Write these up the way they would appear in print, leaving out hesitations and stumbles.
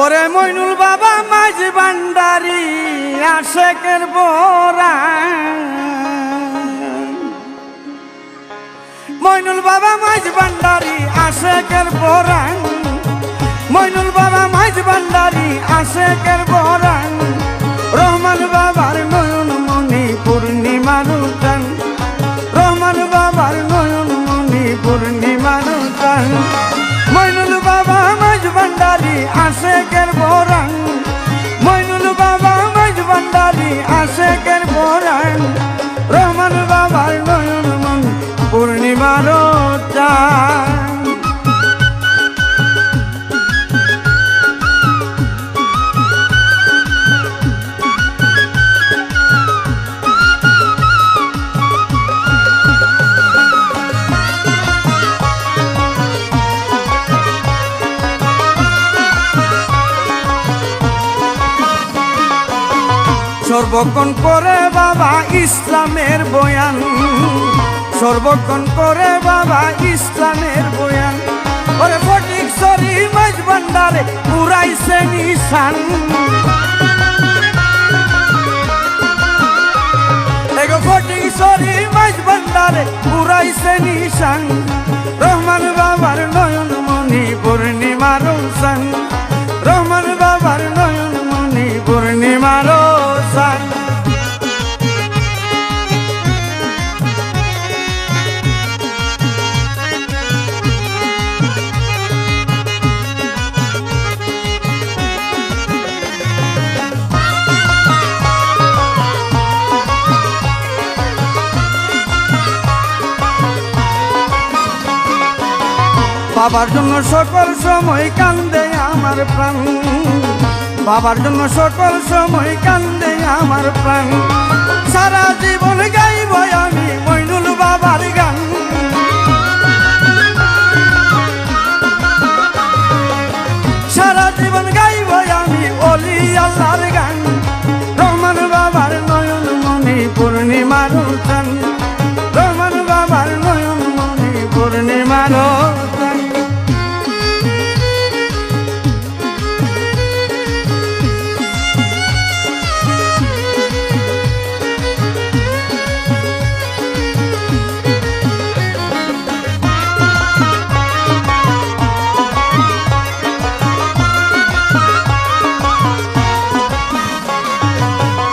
ওরে মইনুল বাবা মাঝ ভান্ডারি আশেকের বোরা, মইনুল বাবা মাঝ ভান্ডারি আশেকের বোরা, মইনুল বাবা মাঝ ভান্ডারি আশেকের বোরা, রহমান বাবার নয়ন মনি পূর্ণিমার উঠান, রহমান বাবার নয়ন মনি পূর্ণিমার উঠান, মইনুল বাবা মাঝ ভান্ডারি আশেকের বোরান, মইনুল বাবা মাঝ ভান্ডারি আশেকের বোরান, রহমান বাবার নয়ন মনি পূর্ণিমার উঠান। সর্বক্ষণ করে বাবা ইসলামের বয়ান, সর্বক্ষণ করে বাবা ইসলামের বয়ান, ওরে ফটিক সরি মাঝ ভান্ডারে পুরাইছে নিশান, এগো ফটিক সরি মাঝ ভান্ডারে পুরাইছে নিশান, রহমান বাবার নয়ন মনি পূর্ণিমার উঠান, রহমান বাবার নয়ন মনি পূর্ণিমার উঠান। বাবার জন্য সকল সময় কান্দে আমার প্রাণ, বাবার জন্য সকল সময় কান্দে আমার প্রাণ, সারা জীবন গাইব আমি মইনুল বাবার গান, সারা জীবন গাইব আমি ওলি আল্লাহর গান, রহমান বাবার নয়ন মনি পূর্ণিমার উঠান, রহমান বাবার নয়ন মনি পূর্ণিমার উঠান।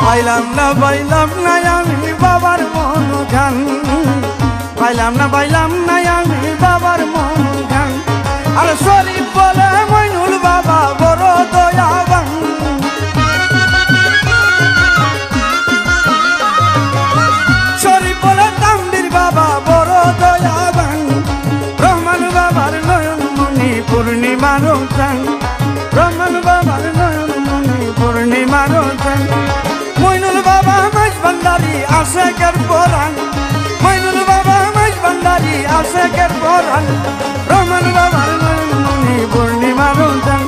পাইলাম না আমি বাবার মন গান, পাইলাম না আমি বাবার মন গান, আর শরীফ বলে মইনুল বাবা বড় দয়াবান, শরীফ বলে তাম্বির বাবা বড় দয়াবান, রহমান বাবার নয়ন মনি পূর্ণিমার উঠান, রহমান বাবার নয়ন মনি পূর্ণিমার উঠান, মইনুল বাবা মাঝ ভান্ডারি আশেকের বোরান, মইনুল বাবা মাঝ ভান্ডারি আশেকের বোরান, রহমান বাবার নয়ন মনি পূর্ণিমার উঠান,